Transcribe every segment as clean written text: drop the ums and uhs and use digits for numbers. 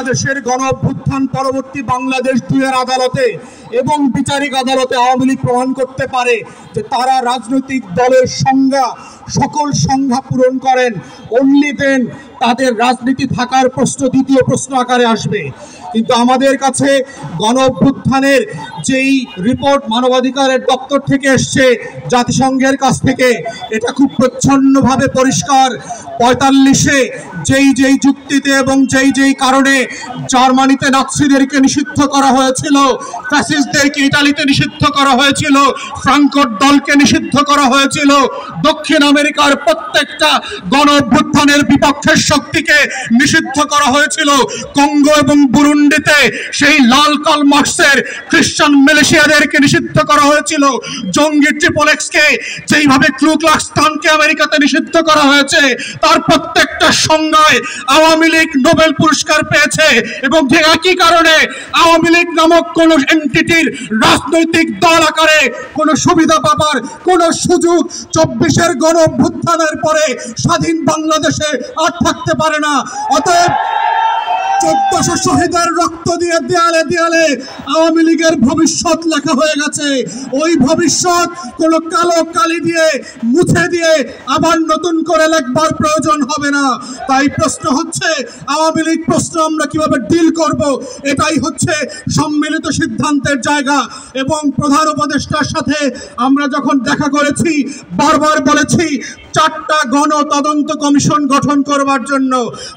দেশের গণ অভ্যুত্থান পরবর্তী বাংলাদেশ 2 এর আদালতে এবং বিচারিক আদালতে আওয়ামী লীগ প্রমাণ করতে পারে যে তারা রাজনৈতিক দলের সংজ্ঞা সকল সংজ্ঞা পূরণ করেন, অনলি দেন তাদের রাজনীতি থাকার প্রশ্ন দ্বিতীয় প্রশ্ন আকারে আসবে। কিন্তু আমাদের কাছে গণ অভ্যুত্থানের যেই রিপোর্ট মানবাধিকারের দপ্তর থেকে এসছে, জাতিসংঘের কাছ থেকে, এটা খুব প্রচ্ছন্নভাবে পরিষ্কার। 45-এ যেই যুক্তিতে এবং যেই কারণে জার্মানিতে নাৎসিদেরকে নিষিদ্ধ করা হয়েছিল, ফ্যাসিস্টদেরকে ইতালিতে নিষিদ্ধ করা হয়েছিল, ফ্রাঙ্কোর দলকে নিষিদ্ধ করা হয়েছিল, দক্ষিণ আমেরিকার প্রত্যেকটা গণ অভ্যুত্থানের বিপক্ষের শক্তিকে নিষিদ্ধ করা হয়েছিল, কঙ্গো এবং বুরুন্ডিতে সেই লাল কার্ল মার্কসের খ্রিস্টান মিলিশিয়াদেরকে নিষিদ্ধ করা হয়েছিল, জঙ্গি ট্রিপল এক্সকে যেইভাবে ক্লু ক্লাক্স ক্লানকে আমেরিকাতে নিষিদ্ধ করা হয়েছে, তার প্রত্যেকটা সংজ্ঞায় আওয়ামী লীগ নোবেল পুরস্কার পেয়েছে। এবং যে একই কারণে আওয়ামী লীগ নামক কোন এন্টিটির রাজনৈতিক দল আকারে কোন সুবিধা পাবার কোন সুযোগ 24-এর গণ অভ্যুত্থানের পরে স্বাধীন বাংলাদেশে আর থাকতে পারে না। অতএব 1400 শহীদের রক্ত দিয়ে দেয়ালে দেয়ালে আওয়ামী লীগের ভবিষ্যৎ লেখা হয়ে গেছে। ওই ভবিষ্যৎ কোন কালো কালি দিয়ে মুছে দিয়ে আবার নতুন করে লেখবার প্রয়োজন হবে না। তাই প্রশ্ন হচ্ছে আওয়ামী লীগ প্রশ্ন আমরা কিভাবে ডিল করব, এটাই হচ্ছে সম্মিলিত সিদ্ধান্তের জায়গা। এবং প্রধান উপদেষ্টার সাথে আমরা যখন দেখা করেছি বারবার বলেছি 4টা গণ তদন্ত কমিশন গঠন করবার জন্য।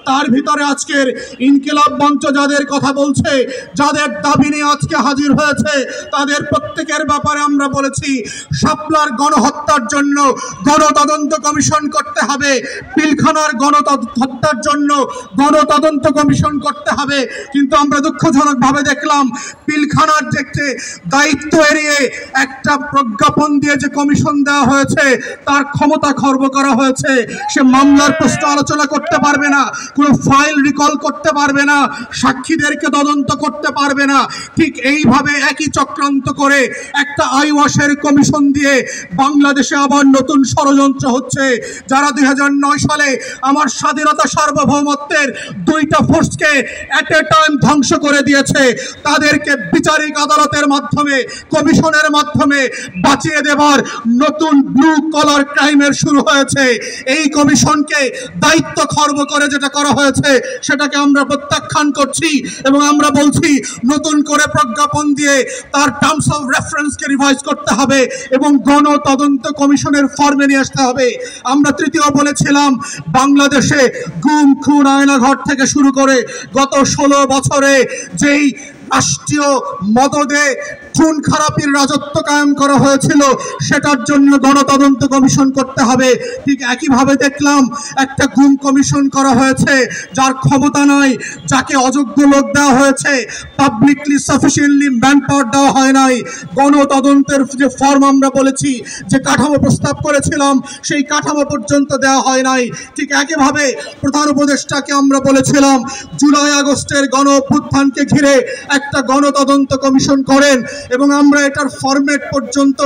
তার ভিতরে আজকের ইনকিলাব মঞ্চ যাদের কথা বলছে, যাদের দাবি নিয়ে আজকে হাজির হয়েছে, তাদের প্রত্যেকের ব্যাপারে আমরা বলেছি শাপলার গণহত্যার জন্য গণ তদন্ত কমিশন করতে হবে, পিলখানার গণহত্যার জন্য গণ তদন্ত কমিশন করতে হবে। কিন্তু আমরা দুঃখজনকভাবে দেখলাম পিলখানার যে দায়িত্ব এড়িয়ে একটা প্রজ্ঞাপন দিয়ে যে কমিশন দেওয়া হয়েছে তার ক্ষমতা খর্ব করা হয়েছে। সে মামলার প্রশ্ন আলোচনা করতে পারবে না, কোনো ফাইল রিকল করতে পারবে না, সাক্ষীদেরকে তদন্ত করতে পারবে না। ঠিক এইভাবে একই চক্রান্ত করে একটা আইওয়াশের কমিশন দিয়ে বাংলাদেশে আবার নতুন ষড়যন্ত্র হচ্ছে। যারা 2009 সালে আমার স্বাধীনতা সার্বভৌমত্বের 2টা ফোর্সকে এট এ টাইম ধ্বংস করে দিয়েছে, তাদেরকে বিচারিক আদালতের মাধ্যমে কমিশনের মাধ্যমে বাঁচিয়ে দেবার নতুন ব্লু কলার ক্রাইমের শুরু হয়েছে। এই কমিশনকে দায়িত্ব খর্ব করে যেটা করা হয়েছে সেটাকে আমরা প্রত্যাখ্যান করছি এবং আমরা বলছি নতুন করে প্রজ্ঞাপন দিয়ে তার টার্মস অফ রেফারেন্সকে রিভাইজ করতে হবে এবং গণ তদন্ত কমিশনের ফর্মে নিয়ে আসতে হবে। আমরা তৃতীয় বলেছিলাম বাংলাদেশে গুম খুন আয়নাঘর থেকে শুরু করে গত 16 বছরে যেই রাষ্ট্রীয় মদদে খুন খারাপির রাজত্ব কায়েম করা হয়েছিল সেটার জন্য গণতদন্ত কমিশন করতে হবে। ঠিক একইভাবে দেখলাম একটা গুম কমিশন করা হয়েছে যার ক্ষমতা নাই, যাকে অযোগ্য লোক দেওয়া হয়েছে, পাবলিকলি সাফিসিয়েন্টলি ম্যান পাওয়ার দেওয়া হয় নাই। গণতদন্তের যে ফর্ম আমরা বলেছি, যে কাঠামো প্রস্তাব করেছিলাম, সেই কাঠামো পর্যন্ত দেওয়া হয় নাই। ঠিক একইভাবে প্রধান উপদেষ্টাকে আমরা বলেছিলাম জুলাই আগস্টের গণ অভ্যুত্থানকে ঘিরে একটা গণতদন্ত কমিশন করেন এবং আমরা এটার ফরম্যাট পর্যন্ত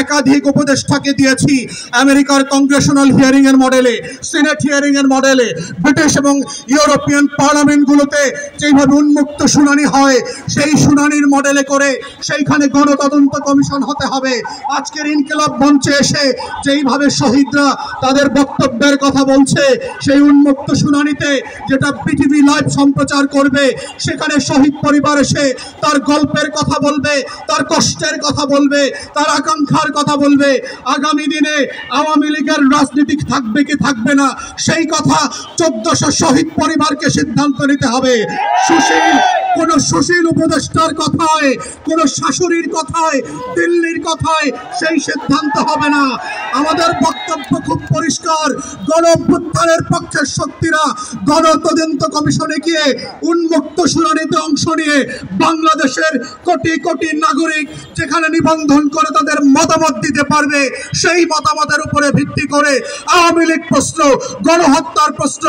একাধিক উপদেষ্টাকে দিয়েছি। আমেরিকার কংগ্রেশনাল হিয়ারিং এর মডেলে, সিনেট হিয়ারিং এর মডেলে, ব্রিটিশ এবং ইউরোপিয়ান পার্লামেন্টগুলোতে যেভাবে উন্মুক্ত শুনানি হয় সেই শুনানির মডেলে করে সেইখানে গণতদন্ত কমিশন হতে হবে। আজকের ইনকিলাব মঞ্চে এসে যেইভাবে শহীদরা তাদের বক্তব্যের কথা বলছে, সেই উন্মুক্ত শুনানিতে যেটা বিটিভি লাইভ সম্প্রচার করবে, সেখানে শহীদ পরিবার এসে তার গল্পের কথা বলবে, তার কষ্টের কথা বলবে, তার আকাঙ্ক্ষার কথা বলবে। আগামী দিনে আওয়ামী লীগের রাজনীতি থাকবে কি থাকবে না সেই কথা 1400 শহীদ পরিবারকে সিদ্ধান্ত নিতে হবে। কোন সুশীল উপদেষ্টার কথায়, কোন শাশুড়ির কথায়, দিল্লির কথায় সেই সিদ্ধান্ত হবে না। আমাদের বক্তব্য খুব পরিষ্কার, গণ অভ্যুত্থানের পক্ষের শক্তিরা গণ তদন্ত কমিশনে গিয়ে উন্মুক্ত শুনানিতে অংশ নিয়ে বাংলাদেশের কোটি কোটি নাগরিক যেখানে নিবন্ধন করে তাদের মতামত দিতে পারবে, সেই মতামতের উপরে ভিত্তি করে আওয়ামী লীগ প্রশ্ন, গণহত্যার প্রশ্ন,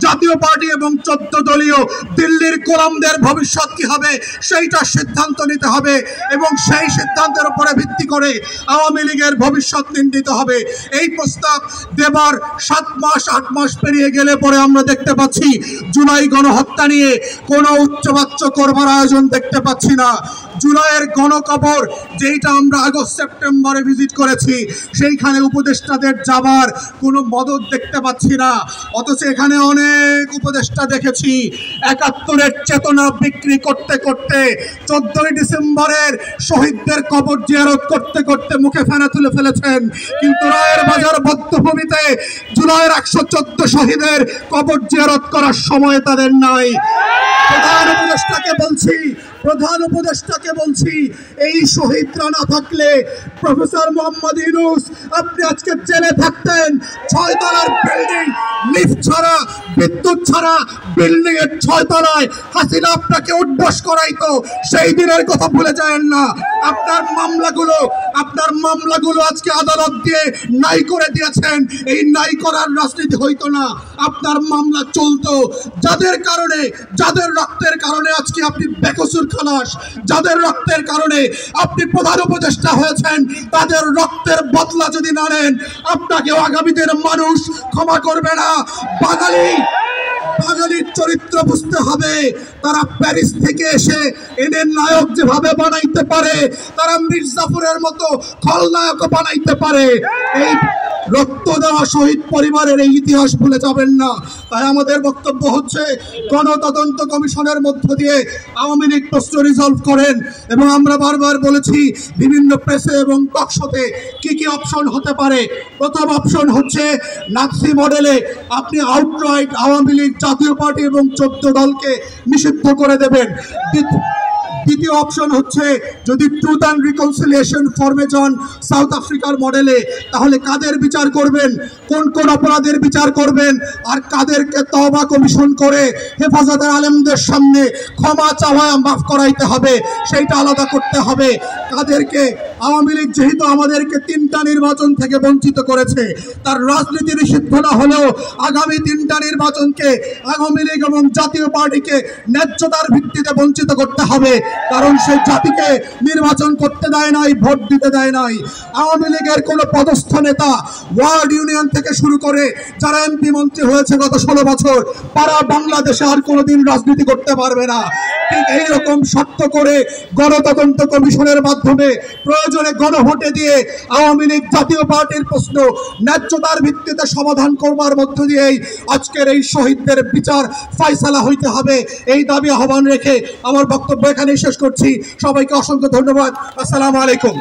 জাতীয় পার্টি এবং 14 দলীয় দিল্লির গোলামদের ভবিষ্যৎ ভবিষ্যৎ কি হবে সেইটা সিদ্ধান্ত নিতে হবে এবং সেই সিদ্ধান্তের উপরে ভিত্তি করে আওয়ামী লীগের ভবিষ্যৎ নির্ণীত হবে। এই প্রস্তাব দেবার 7 মাস 8 মাস পেরিয়ে গেলে পরে আমরা দেখতে পাচ্ছি জুলাই গণহত্যা নিয়ে কোনো উচ্চবাচ্য করবার আয়োজন দেখতে পাচ্ছি না। জুলাইয়ের গণকবর যেটা আমরা আগস্ট সেপ্টেম্বরে ভিজিট করেছি সেইখানে উপদেষ্টাদের যাবার কোনো মদত দেখতে পাচ্ছি না, অথচ এখানে অনেক উপদেষ্টা দেখেছি 71-এর চেতনা বিক্রি করতে করতে 14ই ডিসেম্বরের শহীদদের কবর জিয়ারত করতে করতে মুখে ফেনা তুলে ফেলেছেন, কিন্তু রায়ের বাজার বধ্যভূমিতে জুলাইয়ের 114 শহীদের কবর জিয়ারত করার সময় তাদের নাই। প্রধান উপদেষ্টাকে বলছি এই শহীদরা না থাকলে প্রফেসর মোহাম্মদ ইউনূস আপনি আজকে জেলে থাকতেন। 6 তলার বিল্ডিং লিফট ছাড়া বিদ্যুৎ ছাড়া বিল্ডিং এর 6 তলায় হাসিনা আপনাকে উঠবস করাইতো, সেই দিনের কথা ভুলে যাবেন না। আপনার মামলাগুলো আজকে আদালত দিয়ে নাই করে দিয়েছেন, এই নাই করার রাজনীতি হইতো না, আপনার মামলা চলতো। যাদের রক্তের কারণে আজকে আপনি বেকসুর খালাস, যাদের রক্তের কারণে আপনি প্রধান উপদেষ্টা হয়েছেন, তাদের রক্তের বদলা যদি না নেন আপনাকেও আগামী দিনের মানুষ ক্ষমা করবে না। বাঙালির চরিত্র বুঝতে হবে। তারা প্যারিস থেকে এসে এদের নায়ক যেভাবে বানাইতে পারে তারা মির্জাফরের মতো খলনায়কও বানাইতে পারে। এই রক্ত দেওয়া শহীদ পরিবারের এই ইতিহাস ভুলে যাবেন না। তাই আমাদের বক্তব্য হচ্ছে গণতদন্ত কমিশনের মধ্য দিয়ে আওয়ামী লীগ প্রশ্ন রিজলভ করেন, এবং আমরা বারবার বলেছি বিভিন্ন প্রেসে এবং টকশোতে কি অপশন হতে পারে। প্রথম অপশন হচ্ছে নাৎসি মডেলে আপনি আউটরাইট আওয়ামী লীগ, জাতীয় পার্টি এবং 14 দলকে নিষিদ্ধ করে দেবেন। দ্বিতীয় অপশন হচ্ছে যদি ট্রুথ অ্যান্ড রিকনসিলিয়েশন ফর্মে যান সাউথ আফ্রিকার মডেলে, তাহলে কাদের বিচার করবেন, কোন অপরাধের বিচার করবেন, আর কাদেরকে তওবা কমিশন করে হেফাজতের আলেমদের সামনে ক্ষমা চাওয়া মাফ করাইতে হবে সেইটা আলাদা করতে হবে। কাদেরকে আওয়ামী লীগ যেহেতু আমাদেরকে 3টা নির্বাচন থেকে বঞ্চিত করেছে, তার রাজনীতি নিষিদ্ধ না হলেও আগামী 3টা নির্বাচনকে আওয়ামী লীগ এবং জাতীয় পার্টিকে ন্যায্যতার ভিত্তিতে বঞ্চিত করতে হবে, কারণ সেই জাতিকে নির্বাচন করতে দেয় নাই, ভোট দিতে দেয় নাই। আওয়ামী লীগের কোন পদস্থ নেতা ওয়ার্ড ইউনিয়ন থেকে শুরু করে যারা এমপি মন্ত্রী হয়েছে গত 16 বছর তারা বাংলাদেশে আর কোনোদিন রাজনীতি করতে পারবে না। ঠিক এইরকম শর্ত করে গণতদন্ত কমিশনের মাধ্যমে প্রয়োজনে গণভোটে দিয়ে আওয়ামী লীগ জাতীয় পার্টির প্রশ্ন ন্যায্যতার ভিত্তিতে সমাধান করবার মধ্য দিয়েই আজকের এই শহীদদের বিচার ফয়সালা হইতে হবে, এই দাবি আহ্বান রেখে আমার বক্তব্য এখানেই শেষ করছি। সবাইকে অসংখ্য ধন্যবাদ। আসসালামু আলাইকুম।